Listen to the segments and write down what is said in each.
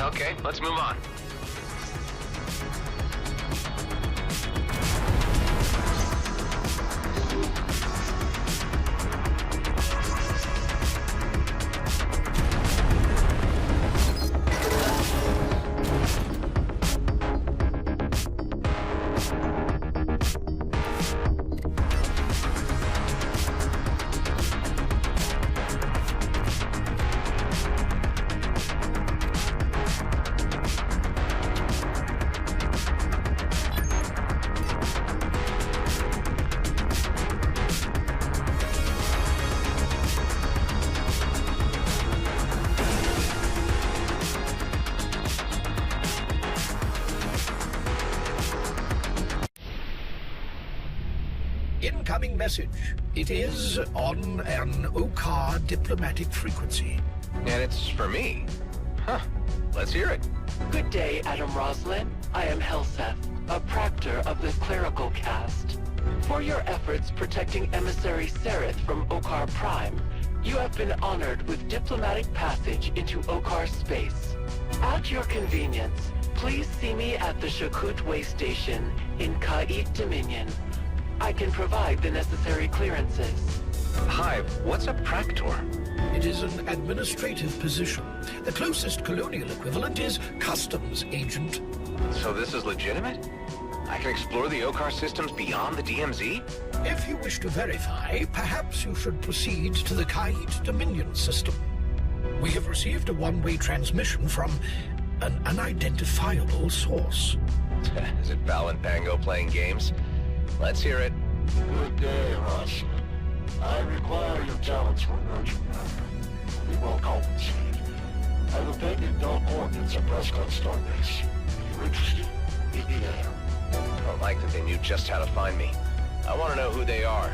Okay, let's move on. Incoming message. It is on an OCAR diplomatic frequency. And it's for me. Huh. Let's hear it. Good day, Adam Roslin. I am Helseth, a Proctor of the Clerical Caste. For your efforts protecting Emissary Sereth from OCAR Prime, you have been honored with diplomatic passage into OCAR space. At your convenience, please see me at the Shakut Way Station in Ka'it Dominion. I can provide the necessary clearances. Hi, what's a Practor? It is an administrative position. The closest colonial equivalent is customs agent. So this is legitimate? I can explore the OCAR systems beyond the DMZ? If you wish to verify, perhaps you should proceed to the Kaid Dominion system. We have received a one-way transmission from an unidentifiable source. Is it Val and Pango playing games? Let's hear it. Good day, Rush. I require your talents for an urgent matter. We will compensate. I have abandoned all coordinates at Prescott Starbase. If you're interested, meet me there. I don't like that they knew just how to find me. I want to know who they are.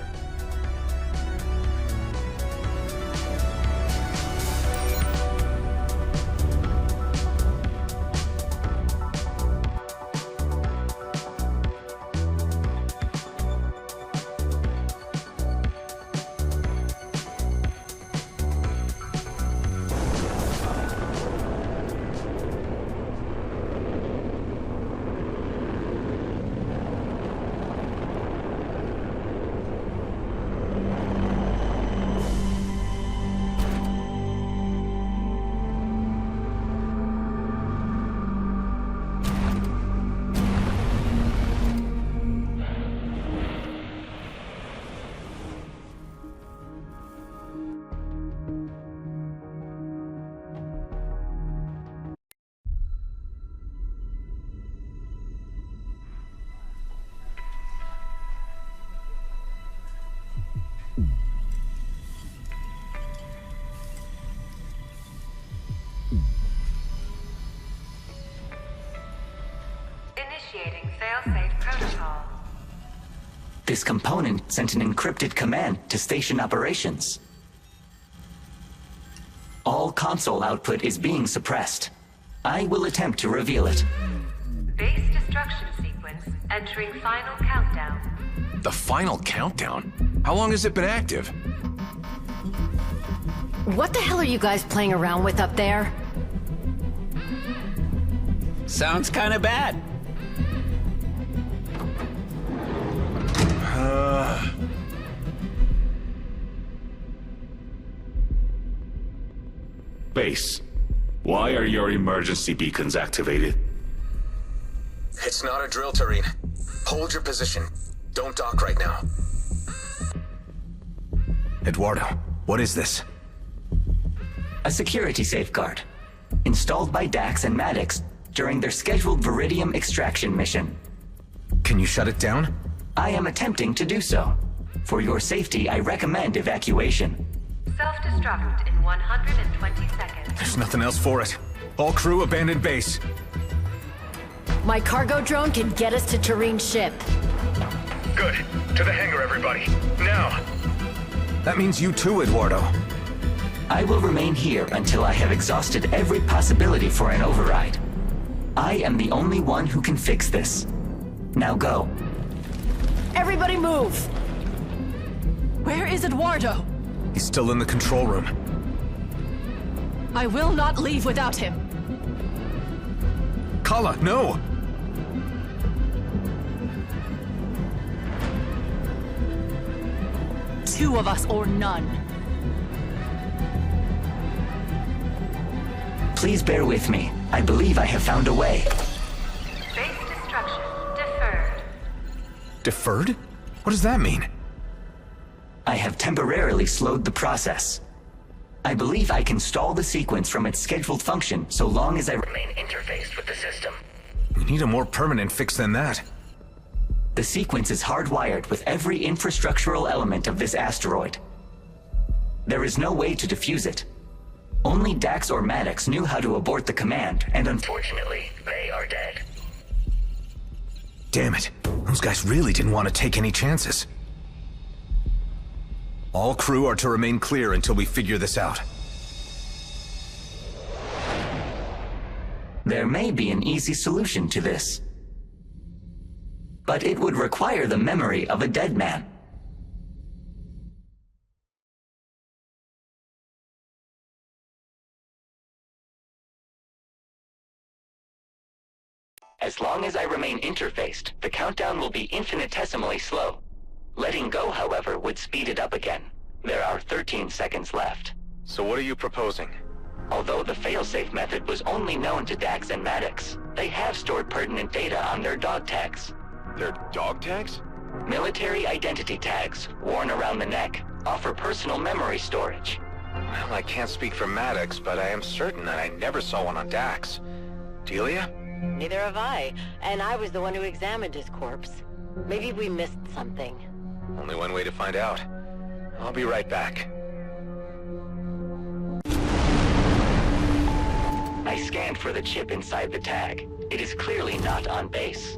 Initiating fail-safe protocol. This component sent an encrypted command to station operations. All console output is being suppressed. I will attempt to reveal it. Base destruction sequence entering final countdown. The final countdown? How long has it been active? What the hell are you guys playing around with up there? Sounds kinda bad. Base, why are your emergency beacons activated? It's not a drill, Tareen. Hold your position. Don't dock right now. Eduardo, what is this? A security safeguard, installed by Dax and Maddox during their scheduled Viridium extraction mission. Can you shut it down? I am attempting to do so. For your safety, I recommend evacuation. Self-destruct in 120 seconds. There's nothing else for it. All crew abandon base. My cargo drone can get us to Tareen's ship. Good. To the hangar, everybody. Now! That means you too, Eduardo. I will remain here until I have exhausted every possibility for an override. I am the only one who can fix this. Now go. Everybody move! Where is Eduardo? He's still in the control room. I will not leave without him. Kala, no! Two of us or none. Please bear with me. I believe I have found a way. Base destruction deferred. Deferred? What does that mean? I have temporarily slowed the process. I believe I can stall the sequence from its scheduled function so long as I remain interfaced with the system. We need a more permanent fix than that. The sequence is hardwired with every infrastructural element of this asteroid. There is no way to defuse it. Only Dax or Maddox knew how to abort the command, and unfortunately, they are dead. Damn it. Those guys really didn't want to take any chances. All crew are to remain clear until we figure this out. There may be an easy solution to this. But it would require the memory of a dead man. As long as I remain interfaced, the countdown will be infinitesimally slow. Letting go, however, would speed it up again. There are 13 seconds left. So what are you proposing? Although the failsafe method was only known to Dax and Maddox, they have stored pertinent data on their dog tags. Their dog tags? Military identity tags, worn around the neck, offer personal memory storage. Well, I can't speak for Maddox, but I am certain that I never saw one on Dax. Delia? Neither have I, and I was the one who examined his corpse. Maybe we missed something. Only one way to find out. I'll be right back. I scanned for the chip inside the tag. It is clearly not on base.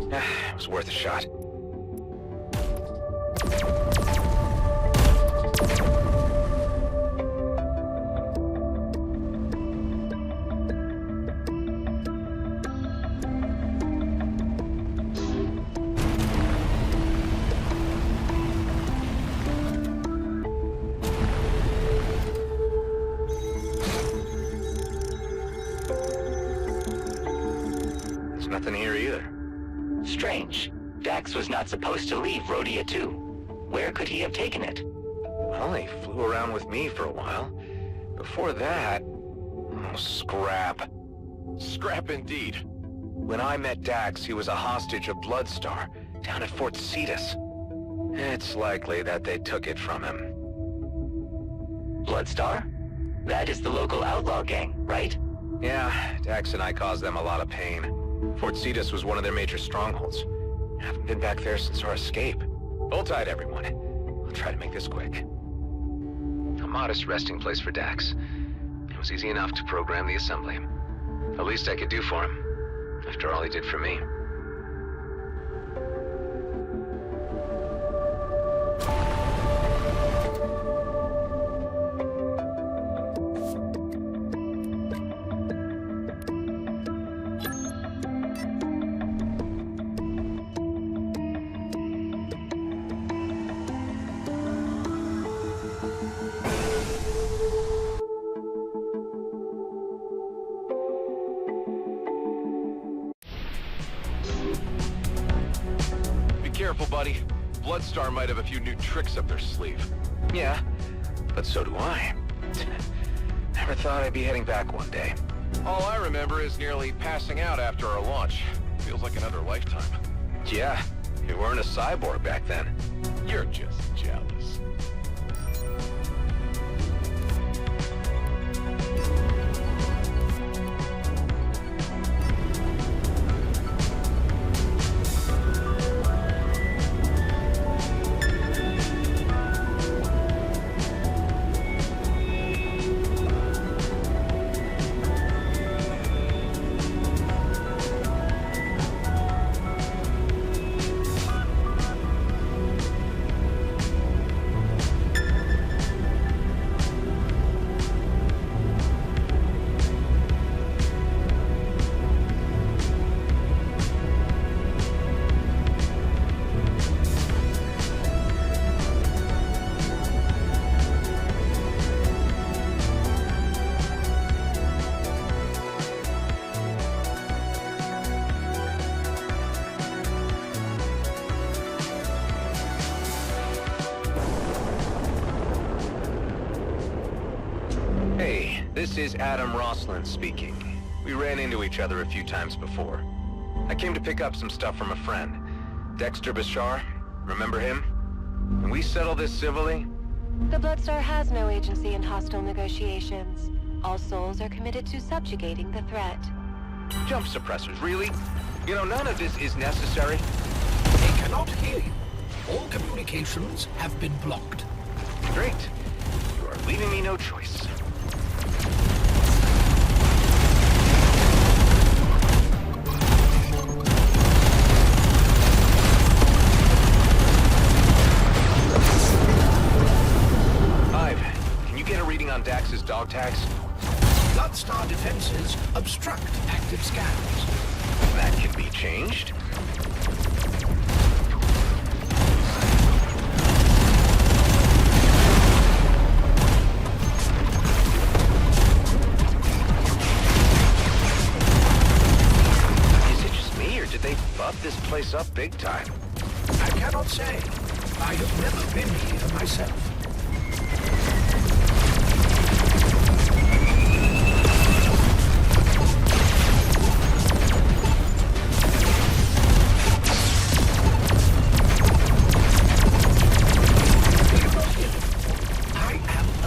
It was worth a shot. Nothing here either. Strange. Dax was not supposed to leave Rhodia 2. Where could he have taken it? Well, he flew around with me for a while. Before that... Oh, scrap. Scrap indeed. When I met Dax, he was a hostage of Bloodstar, down at Fort Cetus. It's likely that they took it from him. Bloodstar? That is the local outlaw gang, right? Yeah, Dax and I caused them a lot of pain. Fort Cetus was one of their major strongholds. Haven't been back there since our escape. Hold tight, everyone. I'll try to make this quick. A modest resting place for Dax. It was easy enough to program the assembly. The least I could do for him, after all he did for me. Careful, buddy. Bloodstar might have a few new tricks up their sleeve. Yeah, but so do I. Never thought I'd be heading back one day. All I remember is nearly passing out after our launch. Feels like another lifetime. Yeah, you weren't a cyborg back then. You're just jealous. This is Adam Roslin speaking. We ran into each other a few times before. I came to pick up some stuff from a friend. Dexter Bashar, remember him? Can we settle this civilly? The Bloodstar has no agency in hostile negotiations. All souls are committed to subjugating the threat. Jump suppressors, really? You know, none of this is necessary. They cannot hear you. All communications have been blocked. Great. You are leaving me no choice. On Dax's dog tags? Bloodstar defenses obstruct active scans. That can be changed. Is it just me, or did they buff this place up big time? I cannot say. I have never been here myself.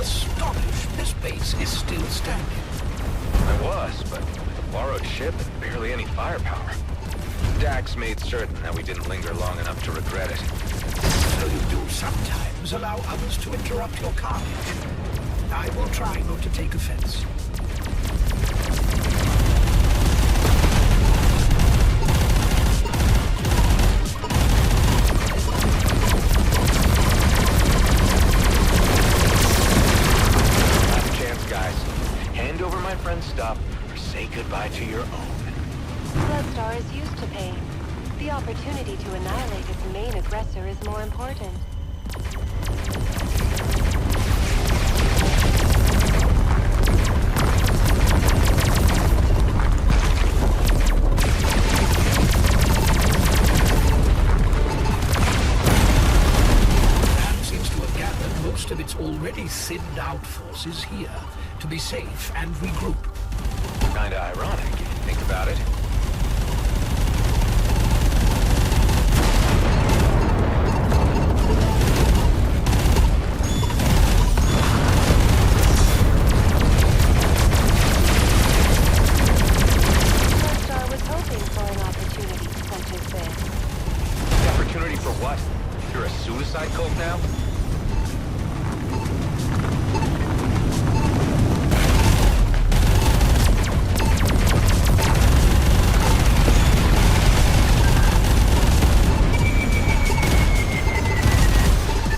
astonished this base is still standing. I was, but with a borrowed ship and barely any firepower. Dax made certain that we didn't linger long enough to regret it. So you do sometimes allow others to interrupt your carnage. I will try not to take offense. Last chance, guys. Hand over my friend's stuff, or say goodbye to your own. Bloodstar is used to pain. The opportunity to annihilate its main aggressor is more important. Man seems to have gathered most of its already thinned out forces here to be safe and regroup. Kinda ironic, if you think about it. Bloodstar was hoping for an opportunity such as this. The opportunity for what? You're a suicide cult now?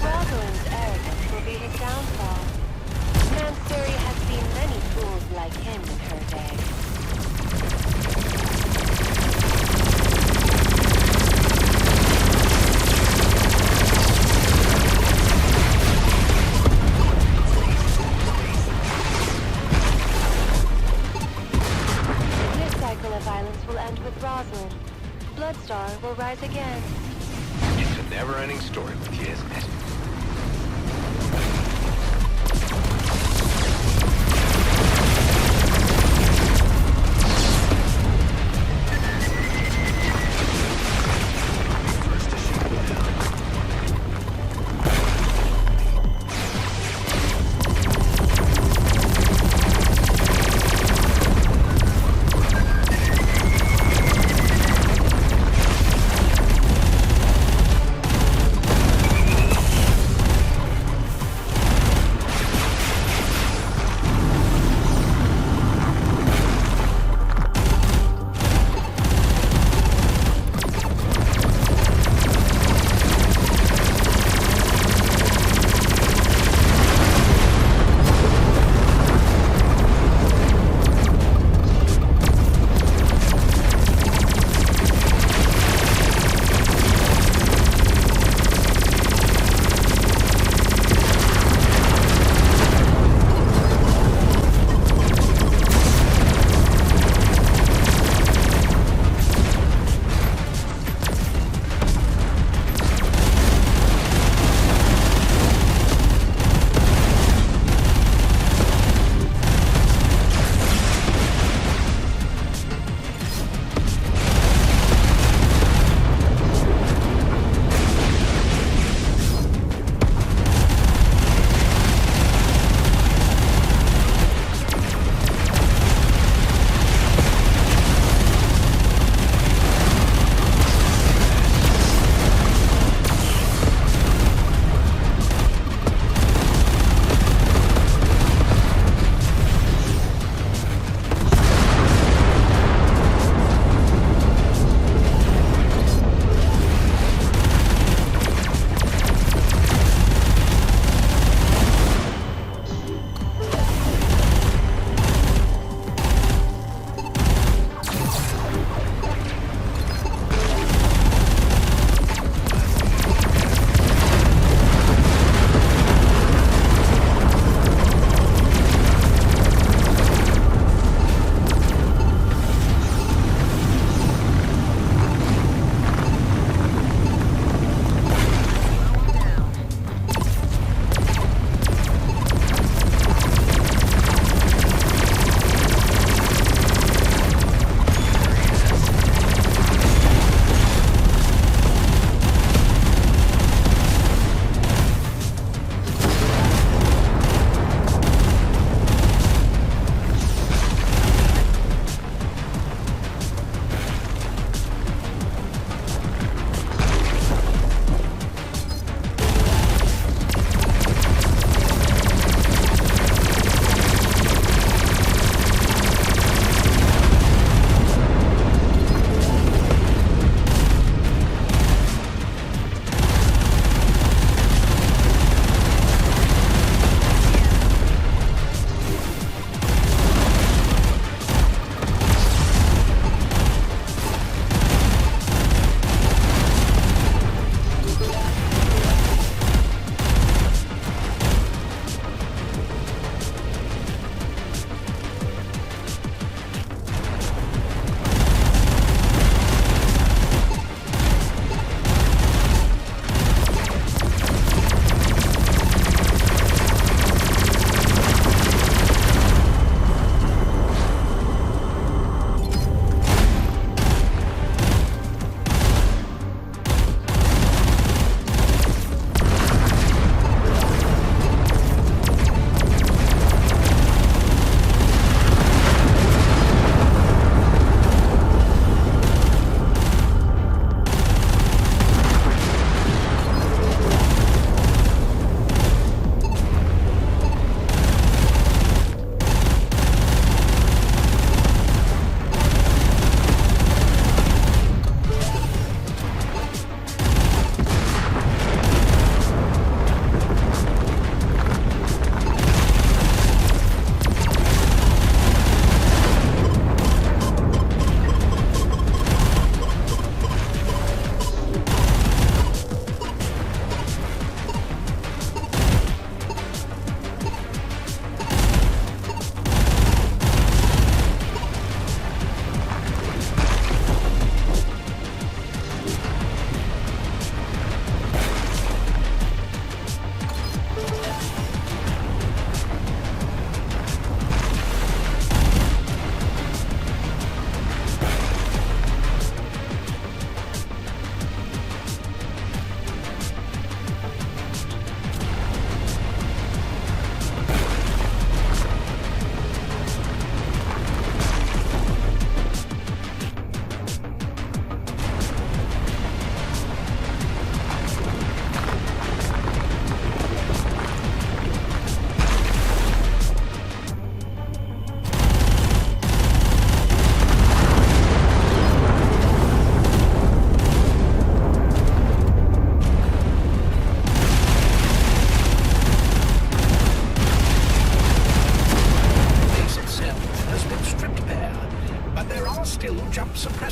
Rosalind's arrogance will be his downfall. Mansuri has seen many fools like him in her day. This cycle of violence will end with Rosalind. Bloodstar will rise again. It's a never-ending story with you, isn't it?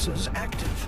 suppressors active.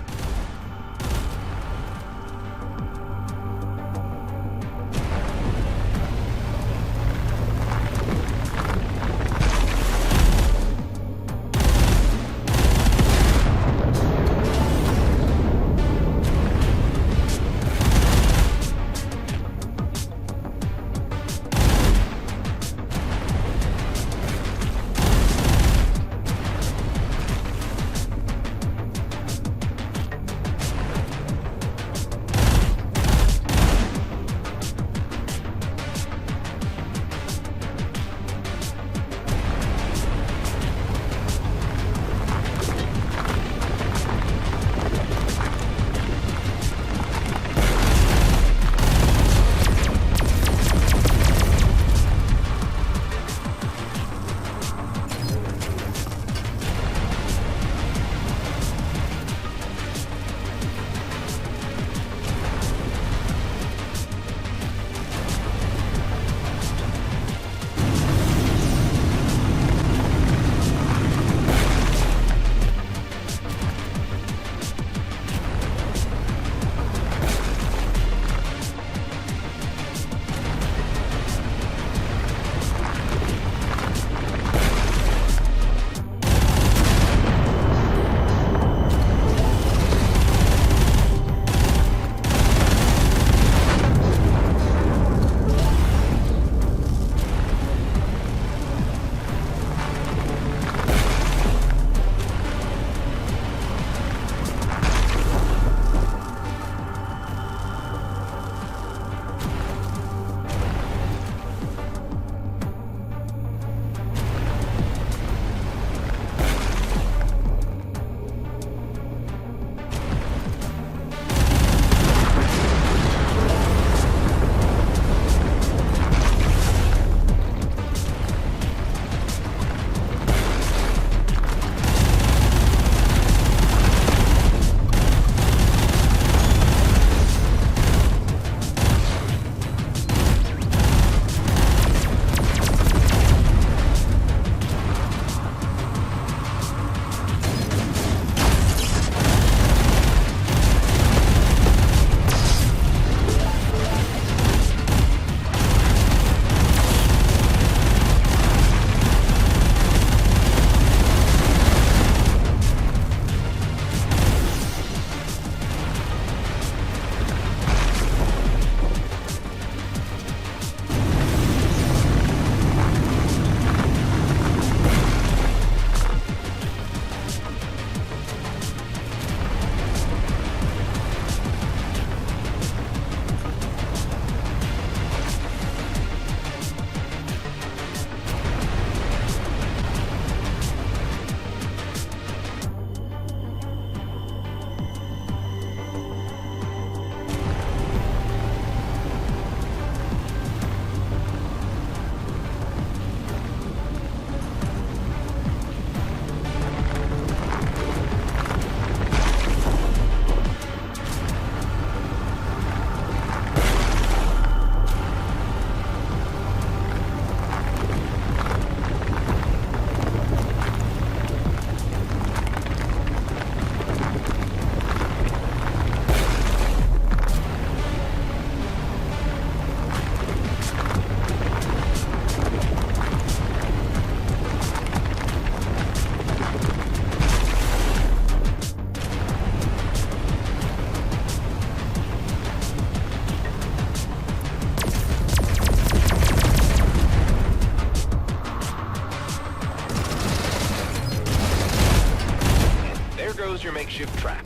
Your makeshift trap.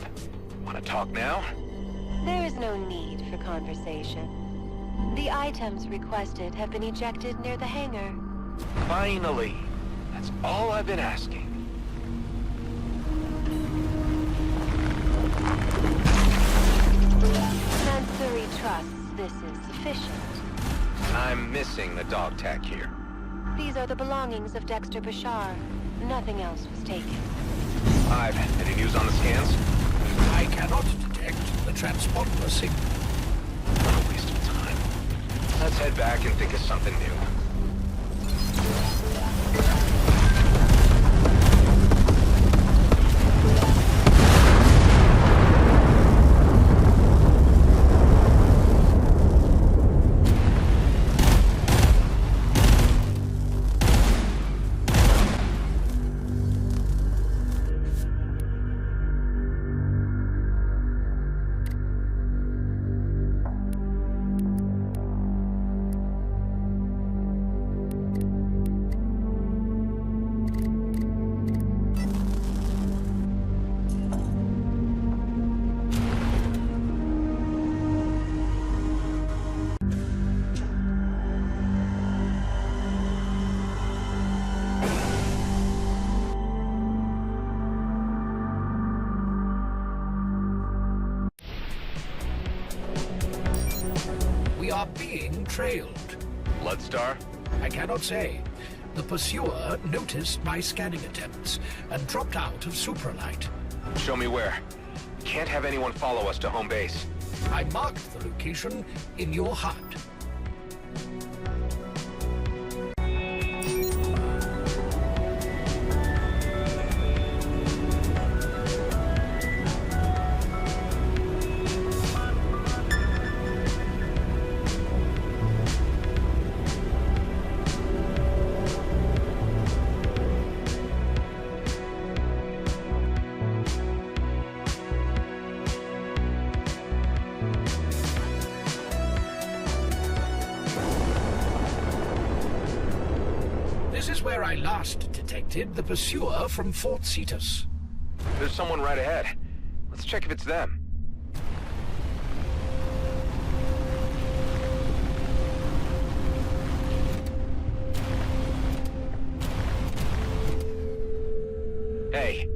Want to talk now? There is no need for conversation. The items requested have been ejected near the hangar. Finally. That's all I've been asking. Mansuri trusts this is sufficient. I'm missing the dog tag here. These are the belongings of Dexter Bashar. Nothing else was taken. Any news on the scans? I cannot detect the transponder signal. What a waste of time. Let's head back and think of something new. are being trailed. Bloodstar? I cannot say. The pursuer noticed my scanning attempts and dropped out of supralight. Show me where. Can't have anyone follow us to home base. I marked the location in your HUD. This is where I last detected the pursuer from Fort Cetus. There's someone right ahead. Let's check if it's them. Hey.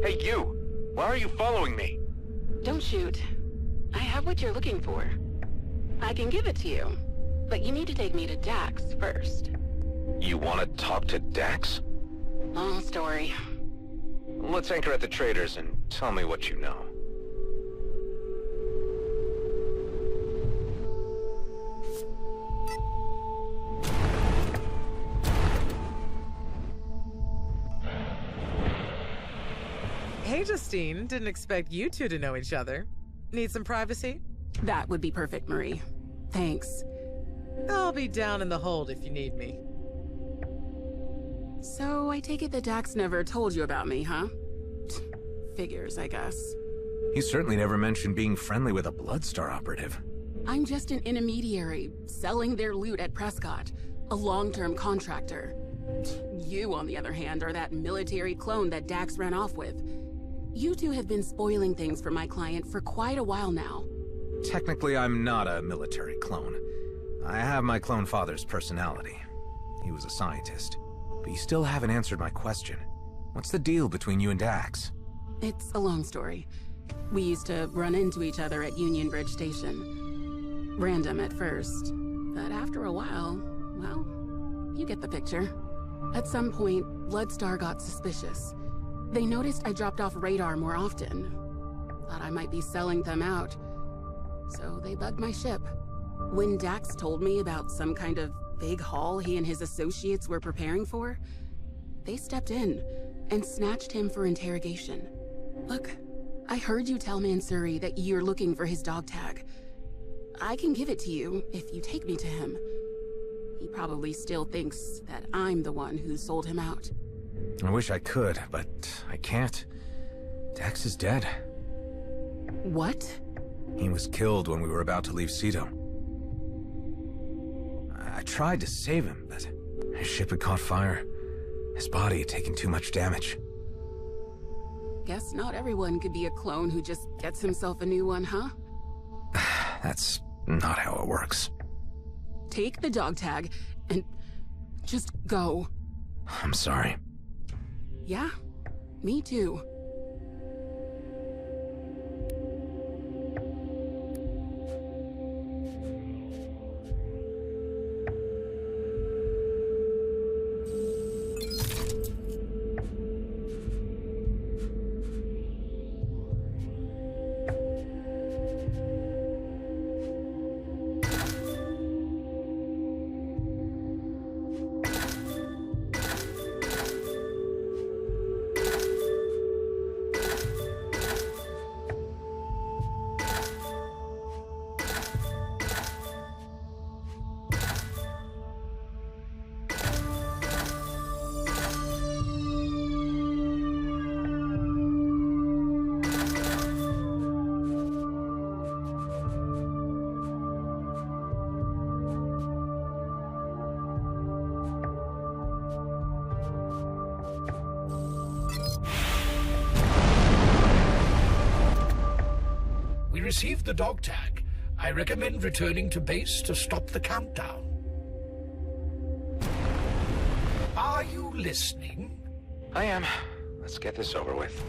Hey, you! Why are you following me? Don't shoot. I have what you're looking for. I can give it to you, but you need to take me to Dax first. You want to talk to Dax? Long story. Let's anchor at the traders and tell me what you know. Hey, Justine. Didn't expect you two to know each other. Need some privacy? That would be perfect, Marie. Thanks. I'll be down in the hold if you need me. So, I take it that Dax never told you about me, huh? Figures, I guess. He certainly never mentioned being friendly with a Bloodstar operative. I'm just an intermediary, selling their loot at Prescott. A long-term contractor. You, on the other hand, are that military clone that Dax ran off with. You two have been spoiling things for my client for quite a while now. Technically, I'm not a military clone. I have my clone father's personality. He was a scientist. But you still haven't answered my question. What's the deal between you and Dax? It's a long story. We used to run into each other at Union Bridge Station. Random at first, but after a while, well, you get the picture. At some point, Bloodstar got suspicious. They noticed I dropped off radar more often. Thought I might be selling them out. So they bugged my ship. When Dax told me about some kind of big haul he and his associates were preparing for, they stepped in and snatched him for interrogation. Look, I heard you tell Mansouri that you're looking for his dog tag. I can give it to you if you take me to him. He probably still thinks that I'm the one who sold him out. I wish I could, but I can't. Dax is dead. What? He was killed when we were about to leave Ceto. I tried to save him, but his ship had caught fire. His body had taken too much damage. Guess not everyone could be a clone who just gets himself a new one, huh? That's not how it works. Take the dog tag and just go. I'm sorry. Yeah, me too. Received the dog tag. I recommend returning to base to stop the countdown. Are you listening? I am. Let's get this over with.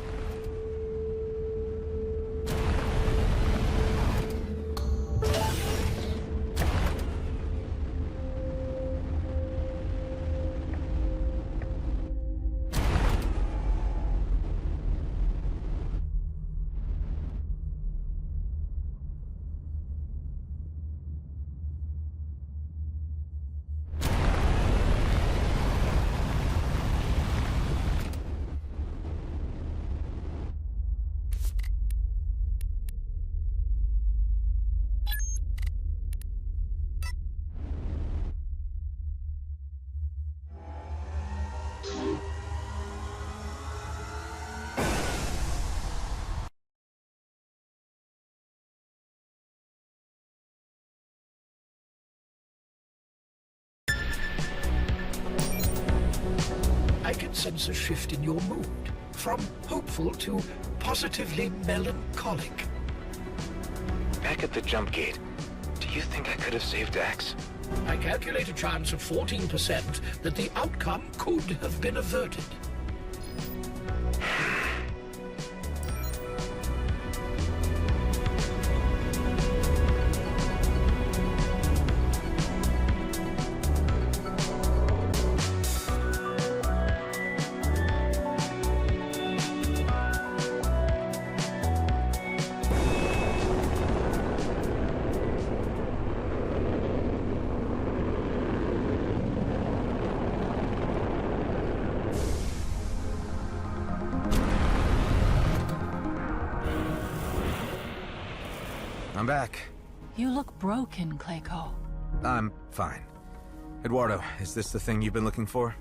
I can sense a shift in your mood, from hopeful to positively melancholic. Back at the jump gate, do you think I could have saved Dax? I calculate a chance of 14% that the outcome could have been averted. I'm back. You look broken, Clayco. I'm fine. Eduardo, is this the thing you've been looking for?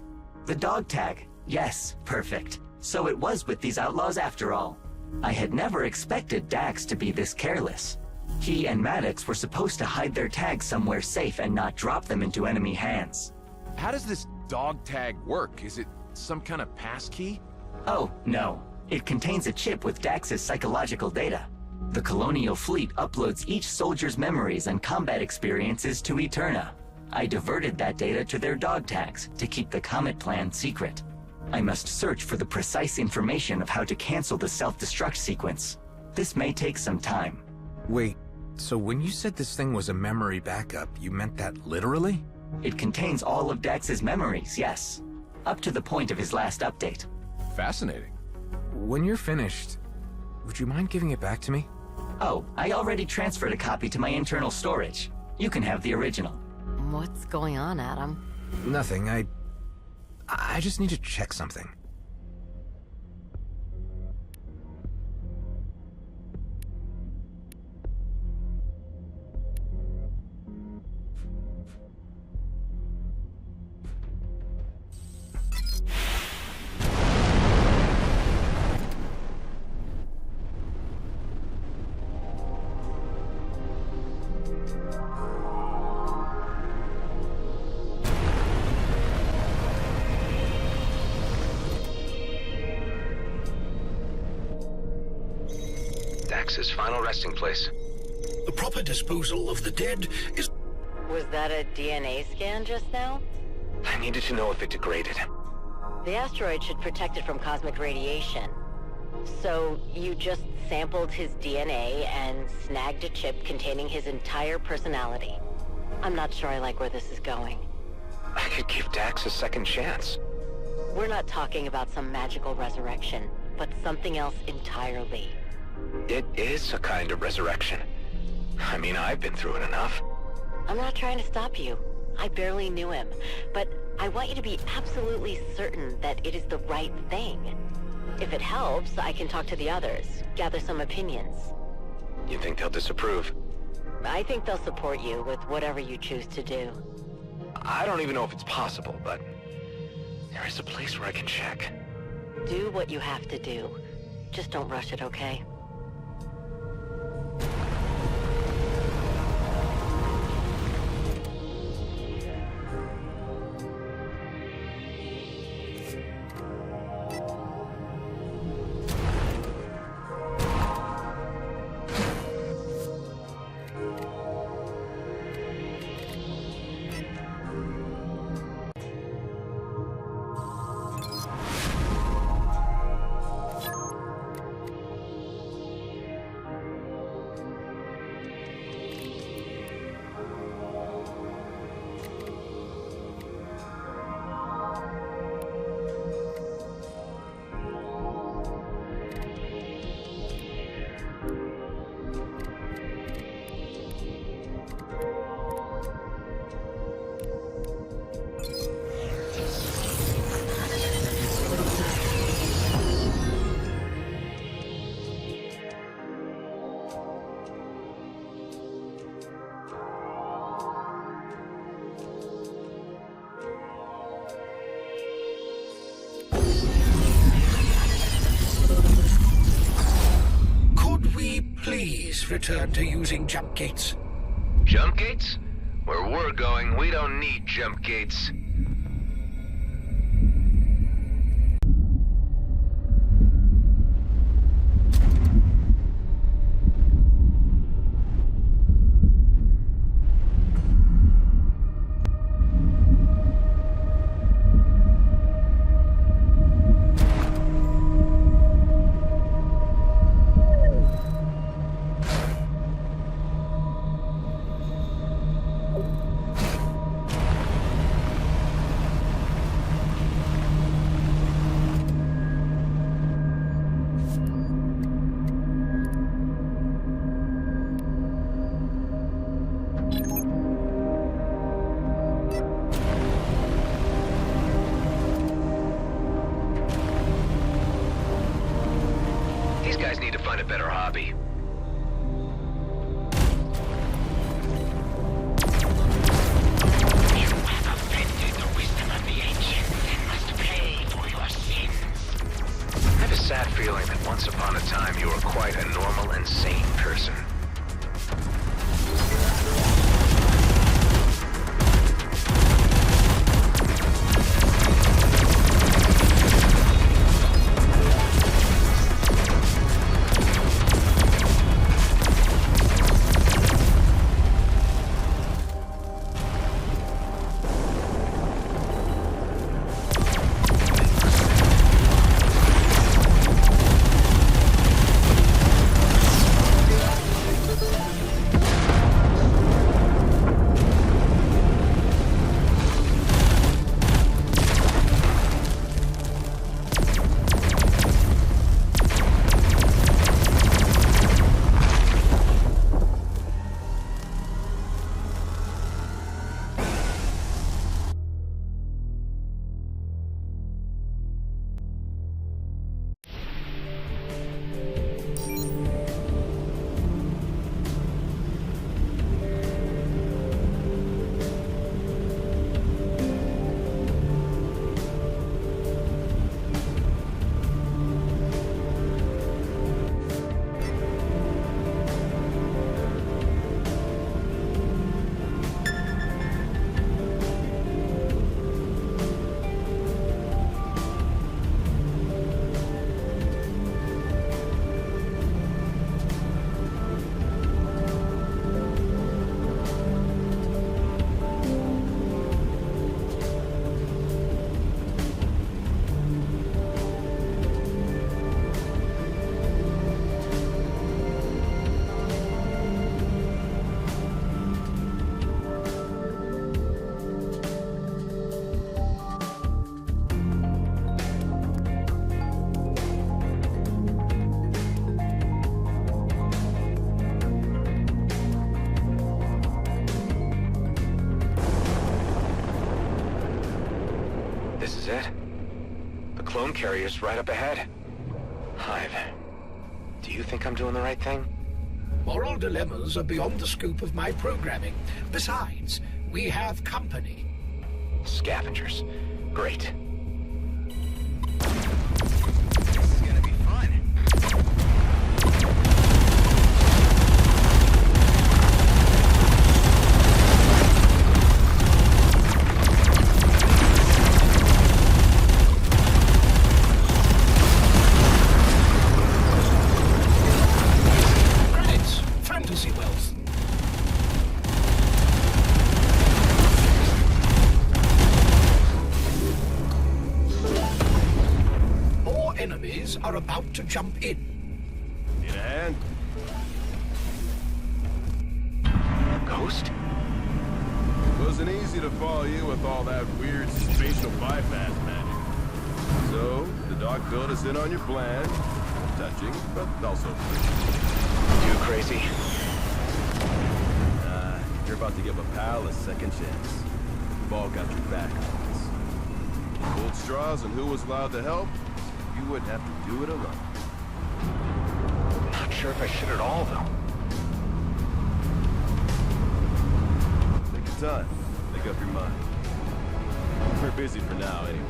The dog tag. Yes, perfect. So it was with these outlaws after all. I had never expected Dax to be this careless. He and Maddox were supposed to hide their tags somewhere safe and not drop them into enemy hands. How does this dog tag work? Is it some kind of passkey? Oh, no. It contains a chip with Dax's psychological data. The Colonial Fleet uploads each soldier's memories and combat experiences to Eterna. I diverted that data to their dog tags to keep the Comet plan secret. I must search for the precise information of how to cancel the self-destruct sequence. This may take some time. Wait, so when you said this thing was a memory backup, you meant that literally? It contains all of Dax's memories, yes. Up to the point of his last update. Fascinating. When you're finished, would you mind giving it back to me? Oh, I already transferred a copy to my internal storage. You can have the original. What's going on, Adam? Nothing, I just need to check something. Dax's final resting place. The proper disposal of the dead is... Was that a DNA scan just now? I needed to know if it degraded. The asteroid should protect it from cosmic radiation. So, you just sampled his DNA and snagged a chip containing his entire personality. I'm not sure I like where this is going. I could give Dax a second chance. We're not talking about some magical resurrection, but something else entirely. It is a kind of resurrection. I mean, I've been through it enough. I'm not trying to stop you. I barely knew him, but I want you to be absolutely certain that it is the right thing. If it helps, I can talk to the others, gather some opinions. You think they'll disapprove? I think they'll support you with whatever you choose to do. I don't even know if it's possible, but there is a place where I can check. Do what you have to do. Just don't rush it, okay? Please return to using jump gates. Jump gates? Where we're going, we don't need jump gates. find a better hobby. You have offended the wisdom of the ancients and must pay for your sins. I have a sad feeling that once upon a time you were quite a normal and sane person. This is it. The clone carrier's right up ahead. Hive, do you think I'm doing the right thing? Moral dilemmas are beyond the scope of my programming. Besides, we have company. Scavengers. Great. Are about to jump in. Need a hand? Ghost? It wasn't easy to follow you with all that weird spatial bypass magic. So, the doc filled us in on your plan. Touching, but also Too crazy? You're about to give a pal a second chance. We've all got your back on this. Pulled straws and who was allowed to help? You wouldn't have to do it alone. Not sure if I should at all, though. Take your time. Make up your mind. We're busy for now, anyway.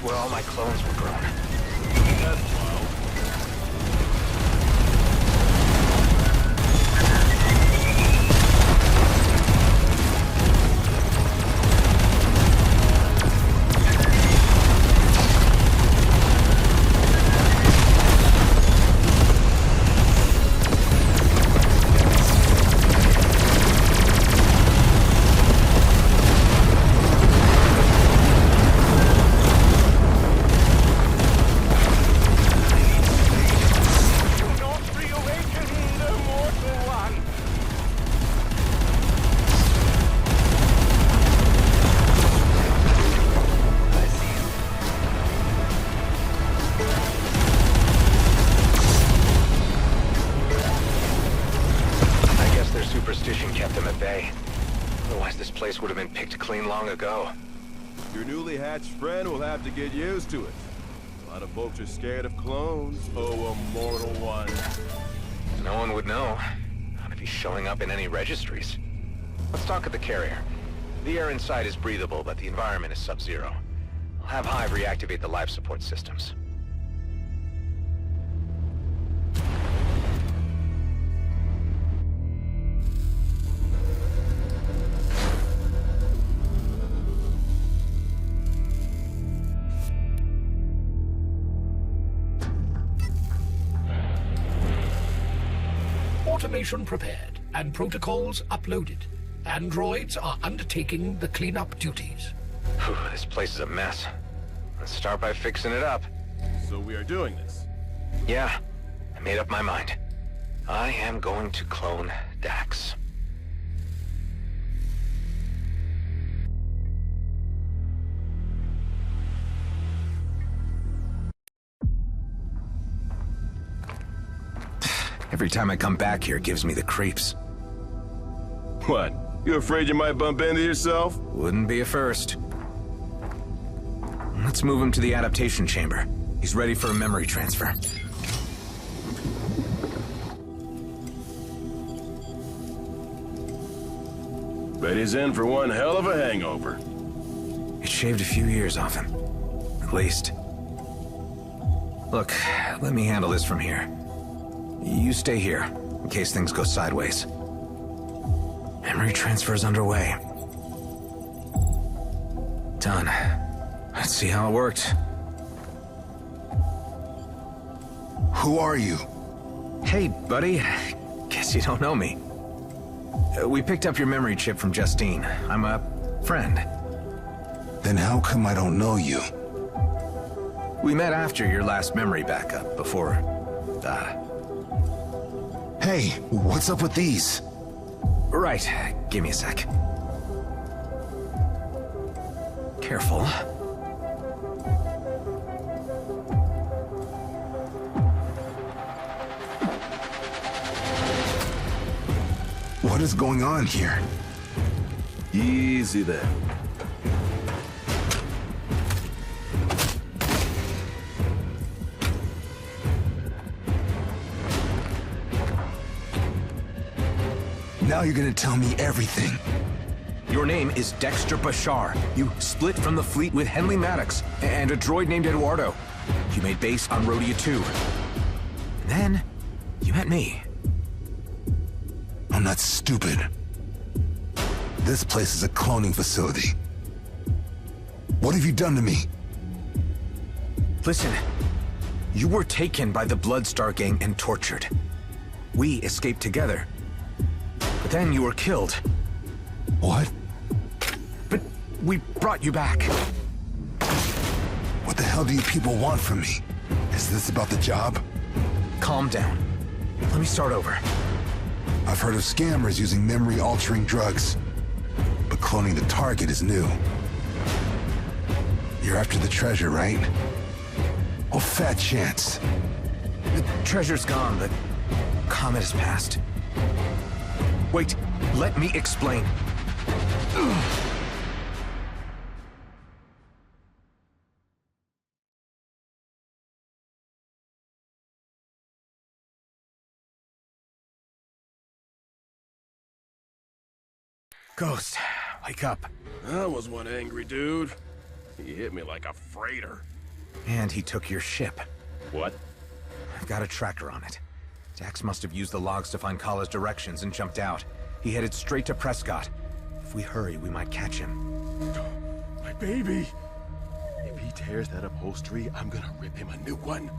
Where all my clones were grown. That's wild. at bay. Otherwise, this place would have been picked clean long ago. Your newly hatched friend will have to get used to it. A lot of folks are scared of clones, oh immortal one. No one would know. Not if he's showing up in any registries. Let's talk at the carrier. The air inside is breathable, but the environment is sub-zero. I'll have Hive reactivate the life support systems. Automation prepared and protocols uploaded. Androids are undertaking the cleanup duties. Whew, this place is a mess. Let's start by fixing it up. So we are doing this? Yeah, I made up my mind. I am going to clone Dax. Every time I come back here, it gives me the creeps. What? You afraid you might bump into yourself? Wouldn't be a first. Let's move him to the adaptation chamber. He's ready for a memory transfer. Bet he's in for one hell of a hangover. It shaved a few years off him. At least. Look, let me handle this from here. You stay here, in case things go sideways. Memory transfer's underway. Done. Let's see how it worked. Who are you? Hey, buddy. Guess you don't know me. We picked up your memory chip from Justine. I'm a friend. Then how come I don't know you? We met after your last memory backup, before, Hey, what's up with these? Right, give me a sec. Careful. What is going on here? Easy there. Now you're gonna tell me everything. Your name is Dexter Bashar. You split from the fleet with Henley Maddox and a droid named Eduardo. You made base on Rhodia 2. And then, you met me. I'm not stupid. This place is a cloning facility. What have you done to me? Listen, you were taken by the Bloodstar gang and tortured. We escaped together. But then you were killed. What? But we brought you back. What the hell do you people want from me? Is this about the job? Calm down. Let me start over. I've heard of scammers using memory-altering drugs. But cloning the target is new. You're after the treasure, right? Oh, fat chance. The treasure's gone. The comet has passed. Wait, let me explain. Ghost, wake up. That was one angry dude. He hit me like a freighter. And he took your ship. What? I've got a tracker on it. Dax must have used the logs to find Kala's directions and jumped out. He headed straight to Prescott. If we hurry, we might catch him. My baby! If he tears that upholstery, I'm gonna rip him a new one.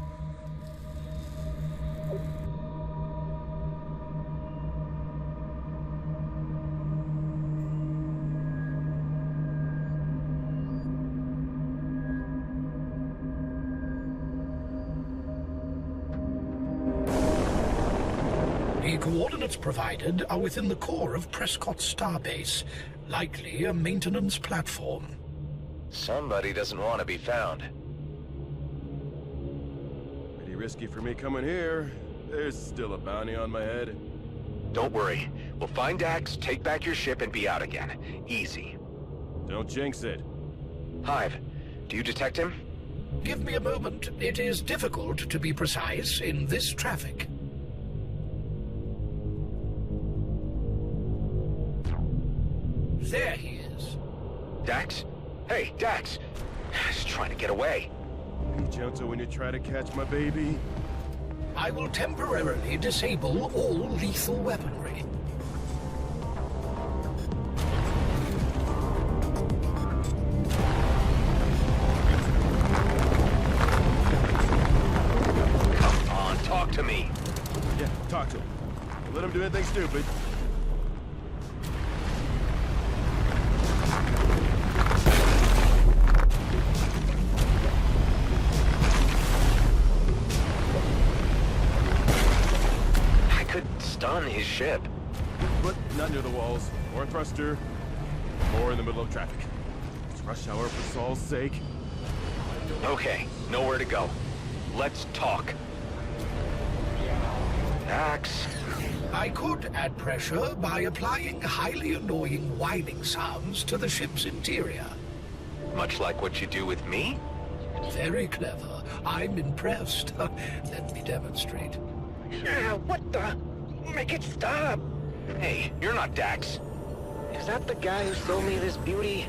The coordinates provided are within the core of Prescott Starbase, likely a maintenance platform. Somebody doesn't want to be found. Pretty risky for me coming here. There's still a bounty on my head. Don't worry. We'll find Dax, take back your ship, and be out again. Easy. Don't jinx it. Hive, do you detect him? Give me a moment. It is difficult to be precise in this traffic. There he is. Dax? Hey, Dax! He's trying to get away. Be gentle when you try to catch my baby. I will temporarily disable all lethal weaponry. Come on, talk to me. Yeah, talk to him. Don't let him do anything stupid. Stun his ship. But not near the walls, or a thruster, or in the middle of traffic. It's rush hour for Saul's sake. Okay, nowhere to go. Let's talk. Dax. I could add pressure by applying highly annoying whining sounds to the ship's interior. Much like what you do with me? Very clever. I'm impressed. Let me demonstrate. What the? Make it stop! Hey, you're not Dax. Is that the guy who sold me this beauty?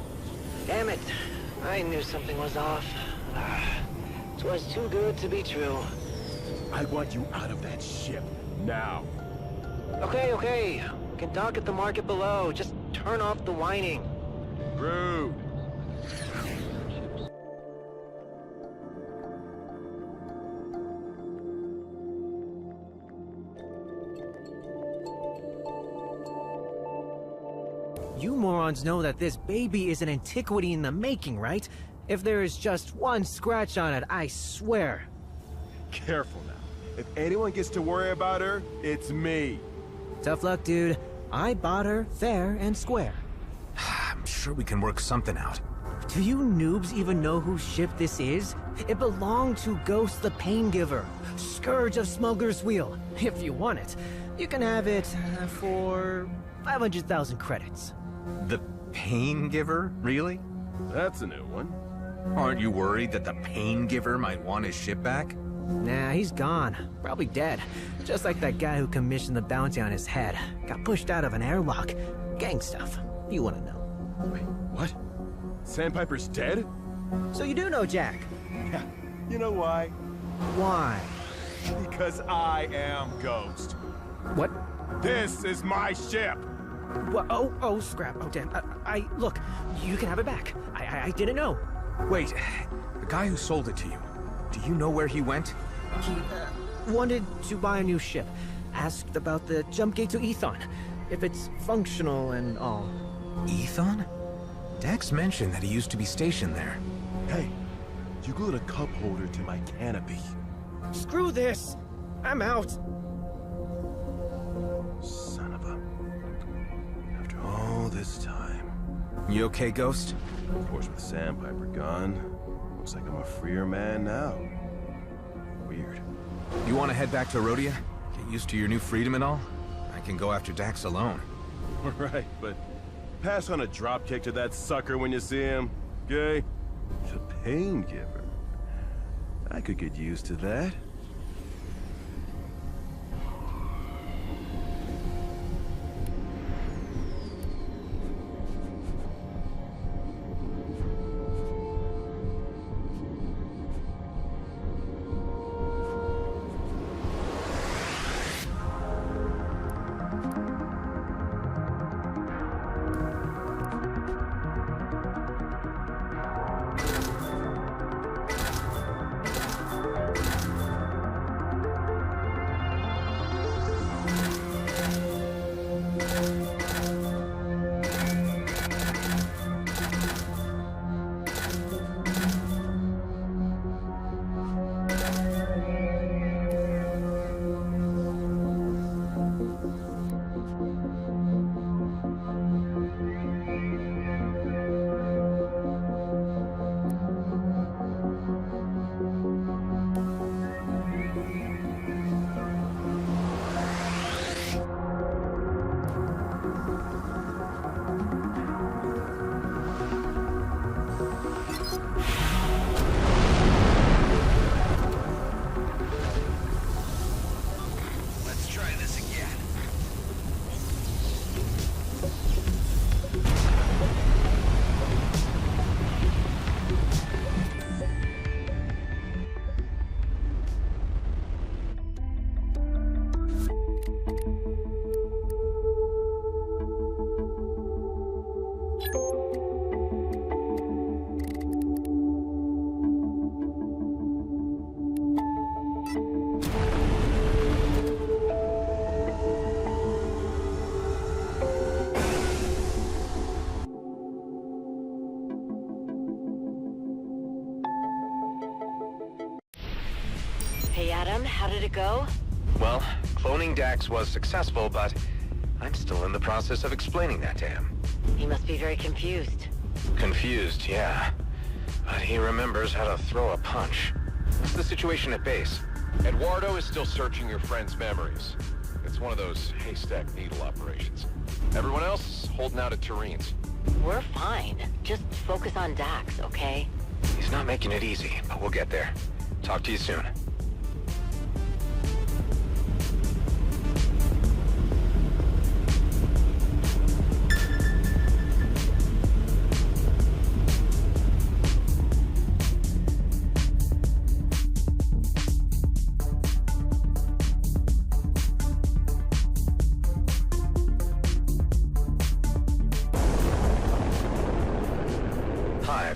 Damn it. I knew something was off. It was too good to be true. I want you out of that ship, now. Okay. We can talk at the market below. Just turn off the whining. Rude. You morons know that this baby is an antiquity in the making, right? If there is just one scratch on it, I swear. Careful now. If anyone gets to worry about her, it's me. Tough luck, dude. I bought her fair and square. I'm sure we can work something out. Do you noobs even know whose ship this is? It belonged to Ghost the Paingiver, Scourge of Smuggler's Wheel. If you want it, you can have it for 500,000 credits. The Pain Giver? Really? That's a new one. Aren't you worried that the Pain Giver might want his ship back? Nah, he's gone. Probably dead. Just like that guy who commissioned the bounty on his head. Got pushed out of an airlock. Gang stuff. You wanna know. Wait, what? Sandpiper's dead? So you do know Jack? Yeah. You know why? Why? Because I am Ghost. What? This is my ship! Well, oh, scrap. Oh, damn. Look, you can have it back. I didn't know. Wait, the guy who sold it to you, do you know where he went? He, wanted to buy a new ship. Asked about the jump gate to Ethon. If it's functional and all. Ethon? Dax mentioned that he used to be stationed there. Hey, you glued a cup holder to my canopy. Screw this! I'm out! Son of a... After all this time... You okay, Ghost? Of course, with Sandpiper gone, looks like I'm a freer man now. Weird. You want to head back to Rhodia? Get used to your new freedom and all? I can go after Dax alone. Right, but pass on a dropkick to that sucker when you see him, okay? The Pain Giver. I could get used to that. did it go? Well, cloning Dax was successful, but I'm still in the process of explaining that to him. He must be very confused. Confused, yeah. But he remembers how to throw a punch. What's the situation at base? Eduardo is still searching your friend's memories. It's one of those haystack needle operations. Everyone else holding out at Turin's. We're fine. Just focus on Dax, okay? He's not making it easy, but we'll get there. Talk to you soon.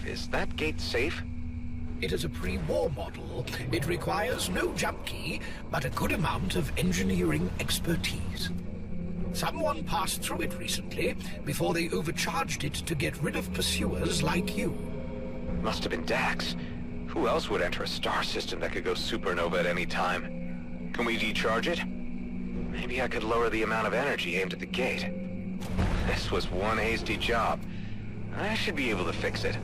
Is that gate safe? It is a pre-war model. It requires no jump key, but a good amount of engineering expertise. Someone passed through it recently before they overcharged it to get rid of pursuers like you. Must have been Dax. Who else would enter a star system that could go supernova at any time? Can we decharge it? Maybe I could lower the amount of energy aimed at the gate. This was one hasty job. I should be able to fix it.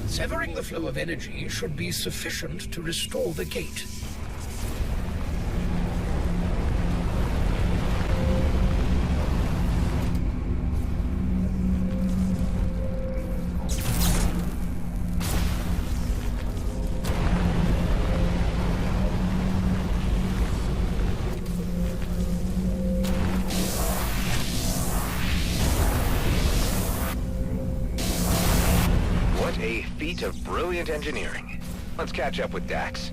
Severing the flow of energy should be sufficient to restore the gate. Of brilliant engineering. Let's catch up with Dax.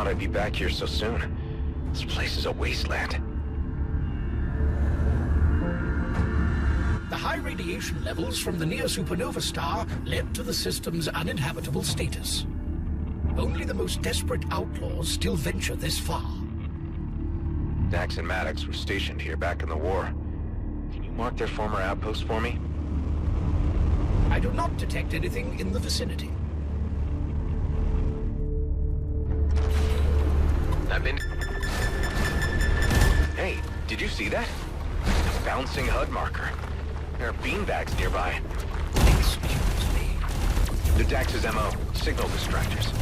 I'd be back here so soon. This place is a wasteland. The high radiation levels from the near supernova star led to the system's uninhabitable status. Only the most desperate outlaws still venture this far. Dax and Maddox were stationed here back in the war. Can you mark their former outpost for me? I do not detect anything in the vicinity. Hey, did you see that? A bouncing HUD marker. There are beanbags nearby. Excuse me. The Dax's MO, signal distractors.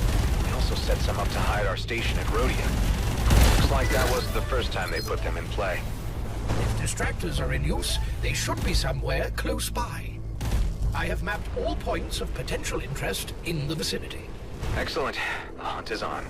They also set some up to hide our station at Rhodia. Looks like that wasn't the first time they put them in play. If distractors are in use, they should be somewhere close by. I have mapped all points of potential interest in the vicinity. Excellent. The hunt is on.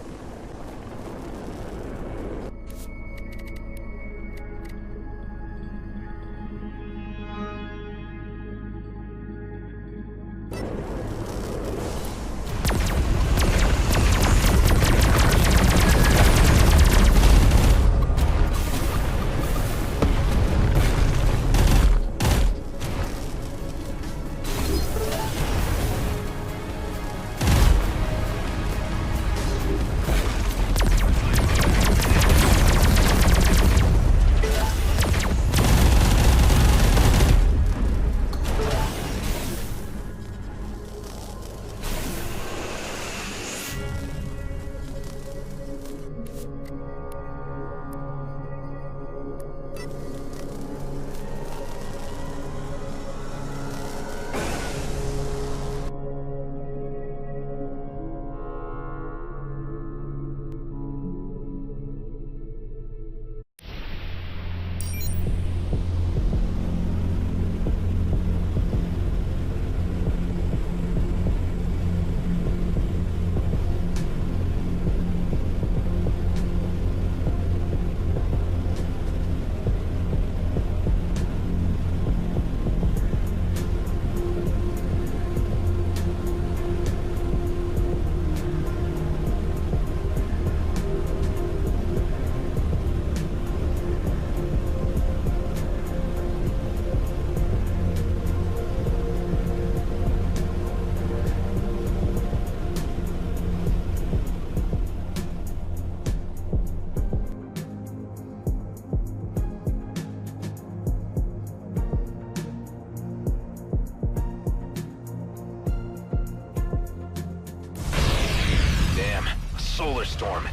Solar storm.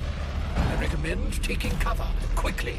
I recommend taking cover quickly.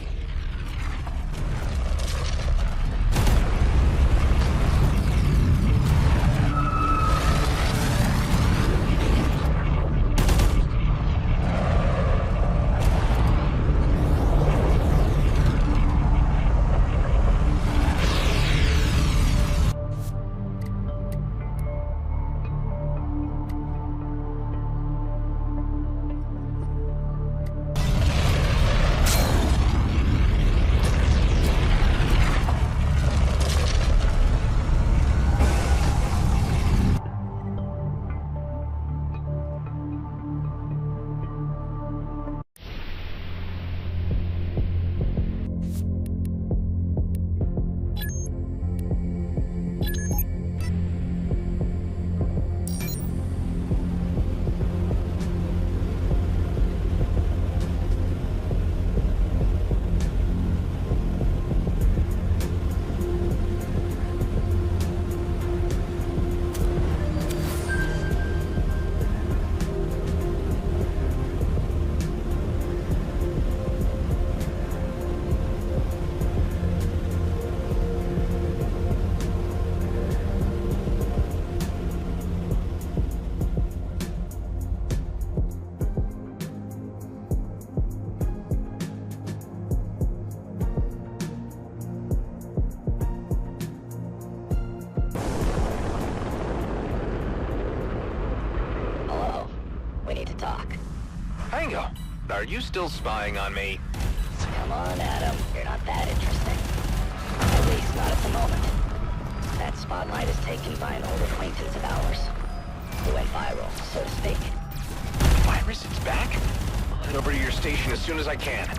Are you still spying on me? Come on, Adam. You're not that interesting. At least not at the moment. That spotlight is taken by an old acquaintance of ours. Who went viral, so to speak. Virus, it's back? I'll head over to your station as soon as I can.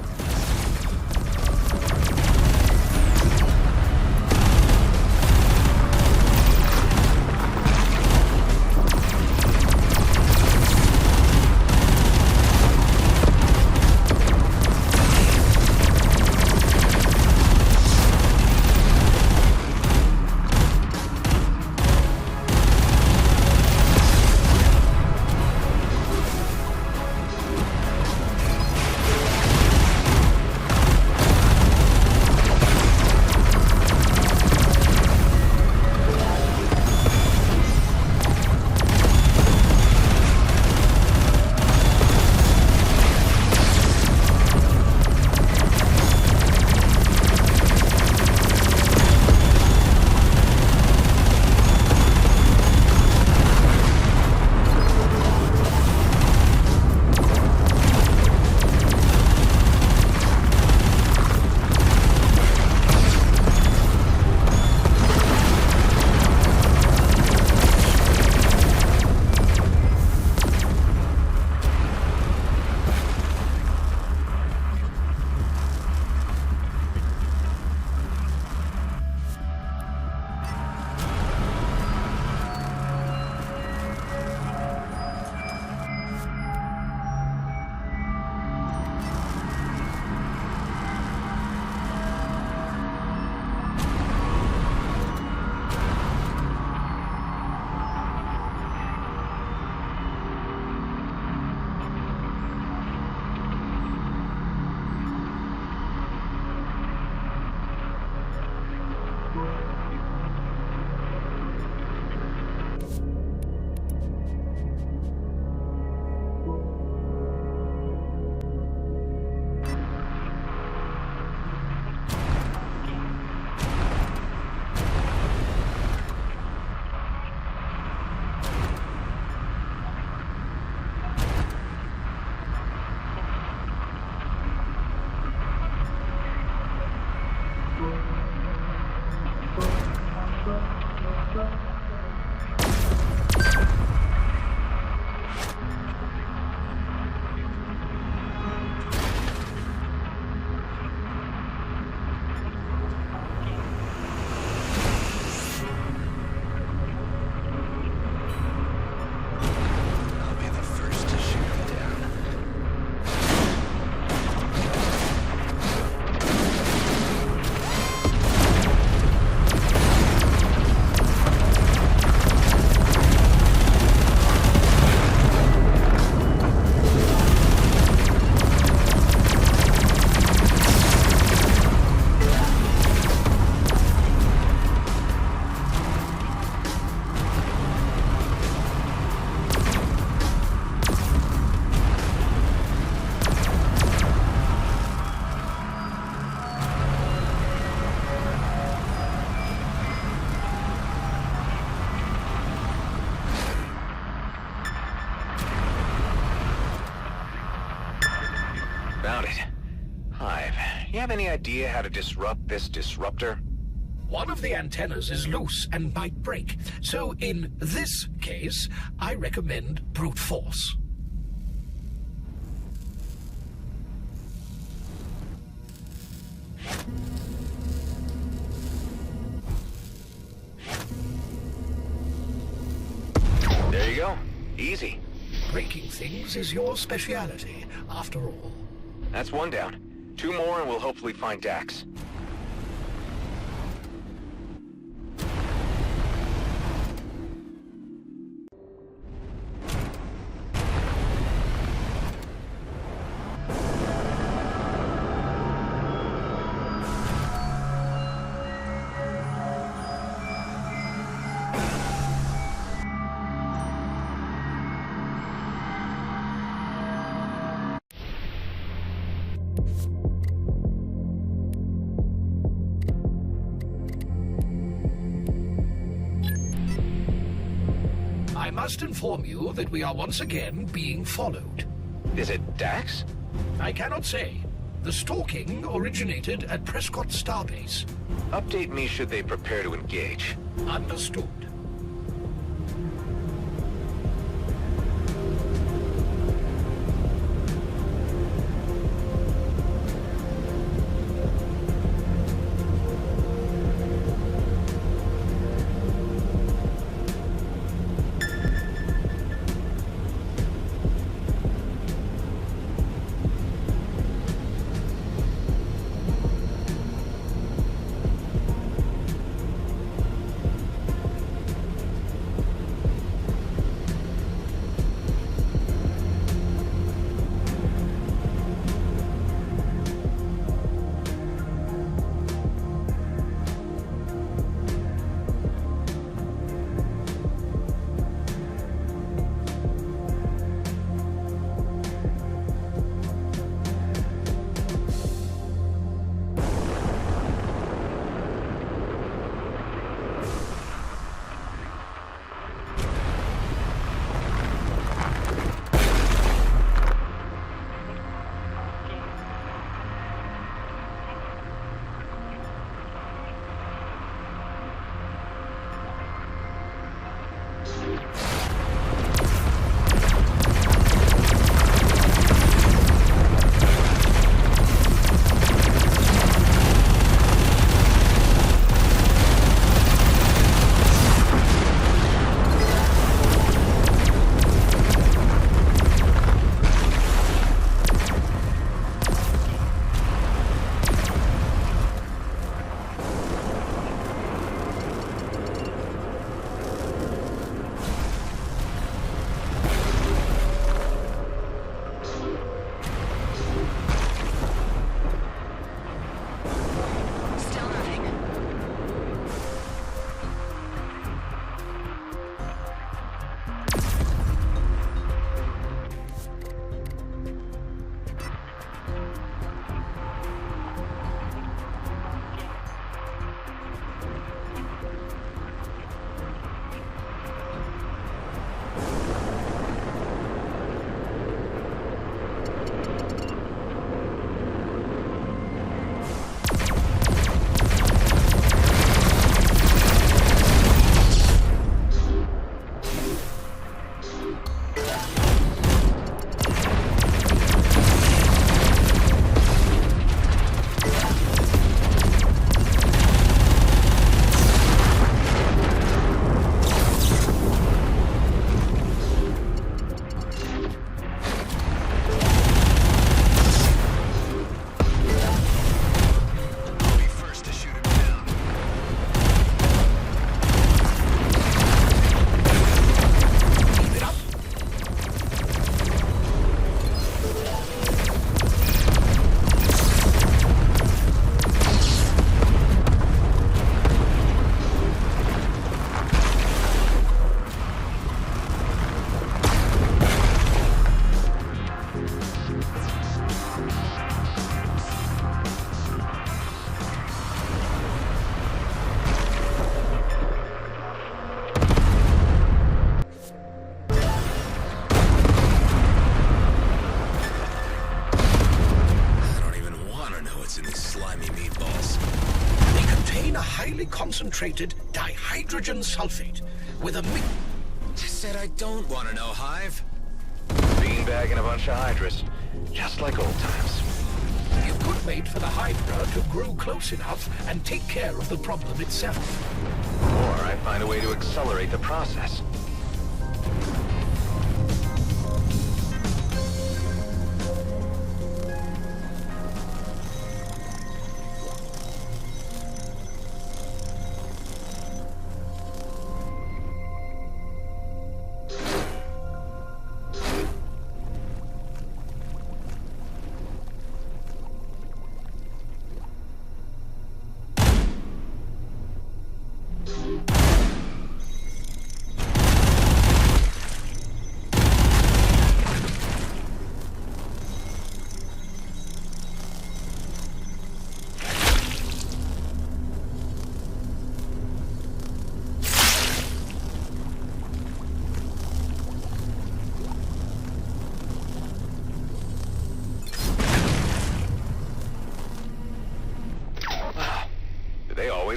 Found it. Hive, you have any idea how to disrupt this disruptor? One of the antennas is loose and might break, so in this case, I recommend brute force. There you go. Easy. Breaking things is your speciality, after all. That's one down. 2 more and we'll hopefully find Dax. I must inform you that we are once again being followed. Is it Dax? I cannot say. The stalking originated at Prescott Starbase. Update me should they prepare to engage. Understood. concentrated dihydrogen sulfate with a Just said I don't want to know, Hive. Beanbag and a bunch of Hydras. Just like old times. You could wait for the Hydra to grow close enough and take care of the problem itself. Or I find a way to accelerate the process.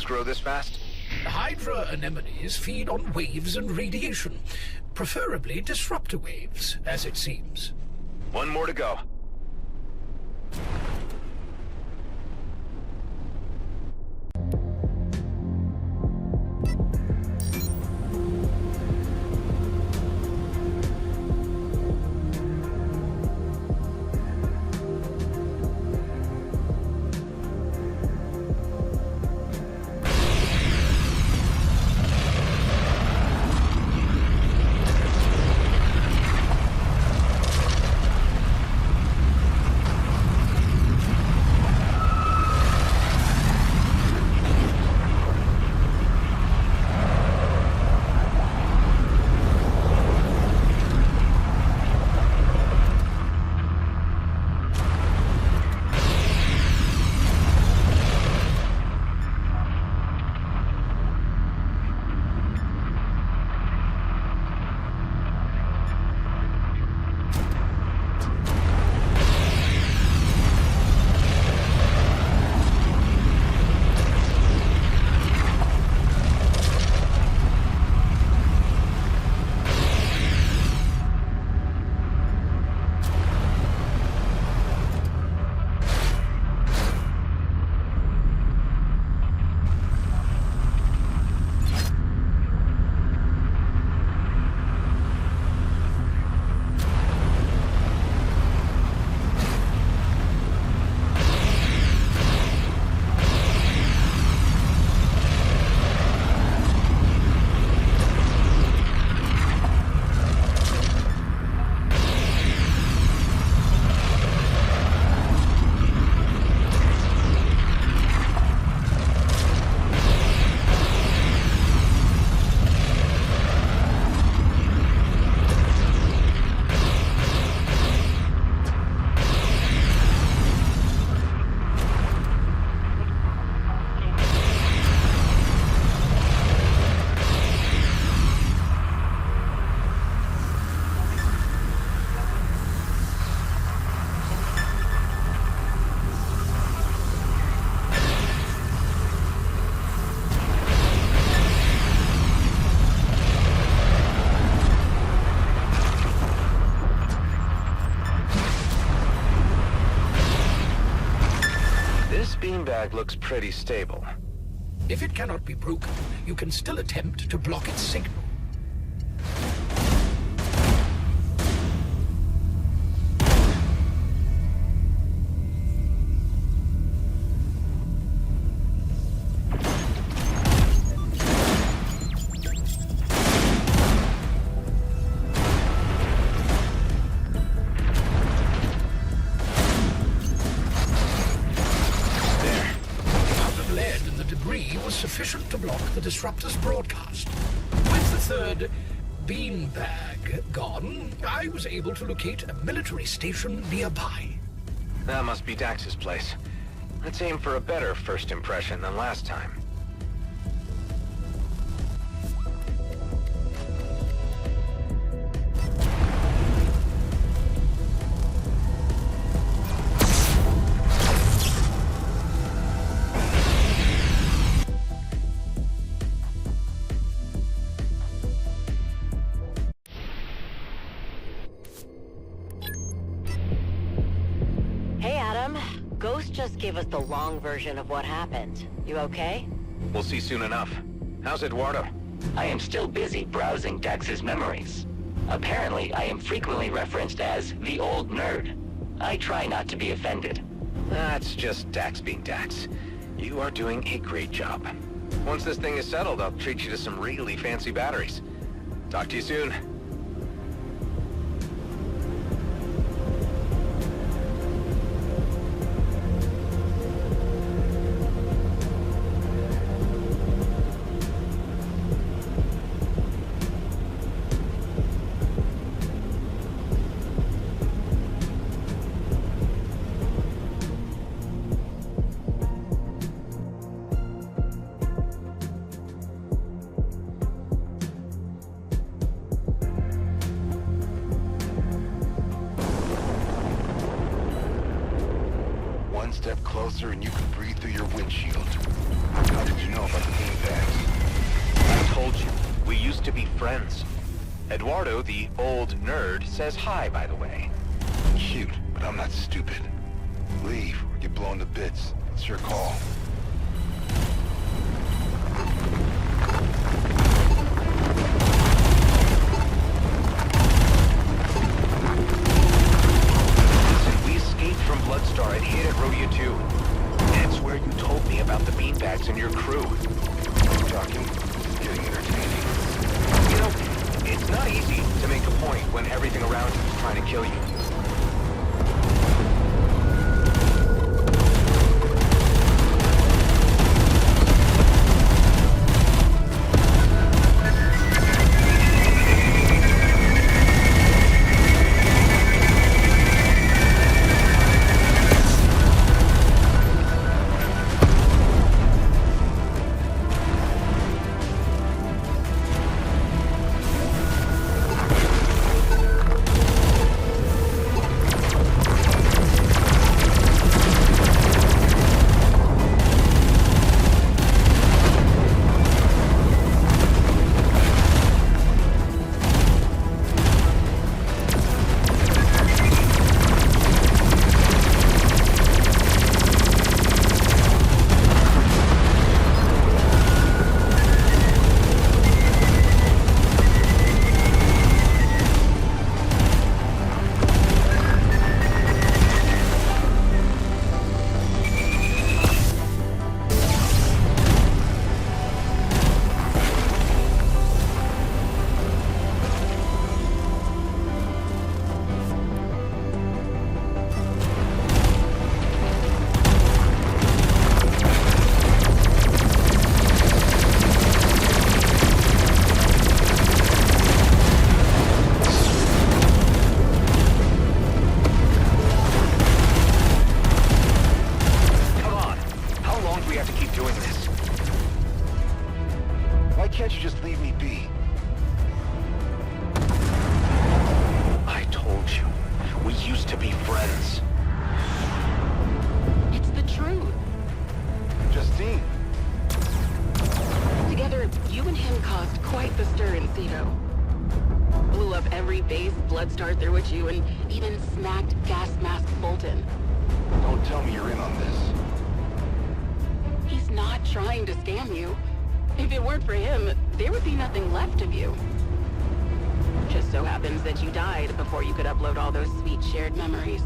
Grow this fast? Hydra anemones feed on waves and radiation, preferably disruptor waves, as it seems. One more to go. Beanbag looks pretty stable. If it cannot be broken, you can still attempt to block its signal. Sufficient to block the disruptor's broadcast. With the third beanbag gone, I was able to locate a military station nearby. That must be Dax's place. Let's aim for a better first impression than last time. Ghost just gave us the long version of what happened. You okay? We'll see soon enough. How's Eduardo? I am still busy browsing Dax's memories. Apparently, I am frequently referenced as the old nerd. I try not to be offended. That's just Dax being Dax. You are doing a great job. Once this thing is settled, I'll treat you to some really fancy batteries. Talk to you soon. Step closer and you can breathe through your windshield. How did you know about the beanbags? I told you, we used to be friends. Eduardo, the old nerd, says hi, by the way. Cute, but I'm not stupid. Leave or get blown to bits. It's your call. From Bloodstar and hid at Rodeo 2. That's where you told me about the beanbags and your crew. Talking? This is getting entertaining. You know, it's not easy to make a point when everything around you is trying to kill you. Bloodstar threw at you and even smacked gas mask Bolton. Don't tell me you're in on this. He's not trying to scam you. If it weren't for him, there would be nothing left of you. Just so happens that you died before you could upload all those sweet shared memories.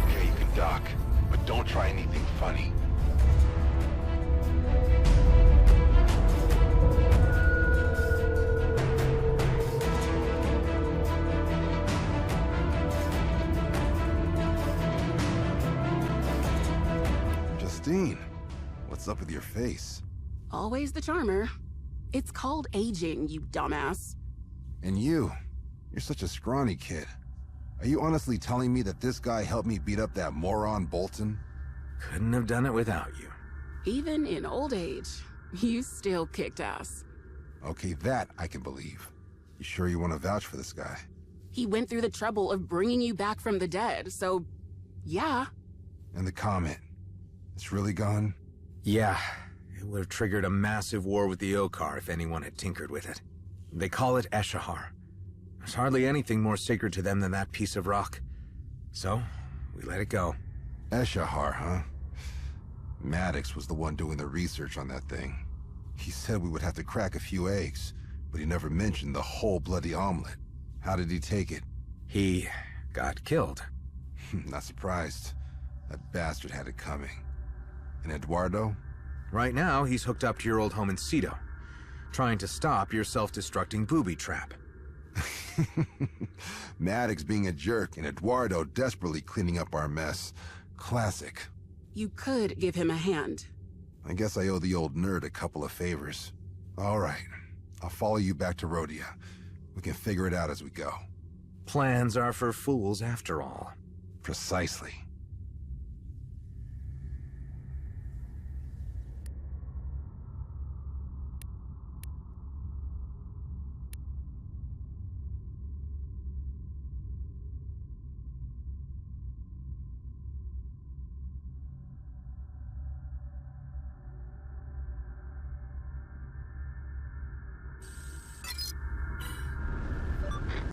Okay, you can dock, but don't try anything funny. Justine, what's up with your face? Always the charmer. It's called aging, you dumbass. And you're such a scrawny kid. Are you honestly telling me that this guy helped me beat up that moron Bolton? Couldn't have done it without you. Even in old age, you still kicked ass. Okay, that I can believe. You sure you want to vouch for this guy? He went through the trouble of bringing you back from the dead, so yeah. And the comet, it's really gone? Yeah, it would have triggered a massive war with the Okar if anyone had tinkered with it. They call it Eshahar. There's hardly anything more sacred to them than that piece of rock. So, we let it go. Eshahar, huh? Maddox was the one doing the research on that thing. He said we would have to crack a few eggs, but he never mentioned the whole bloody omelet. How did he take it? He got killed. Not surprised. That bastard had it coming. And Eduardo? Right now, he's hooked up to your old home in Cedo, trying to stop your self-destructing booby trap. Maddox being a jerk and Eduardo desperately cleaning up our mess. Classic. You could give him a hand. I guess I owe the old nerd a couple of favors. All right. I'll follow you back to Rhodia. We can figure it out as we go. Plans are for fools after all. Precisely.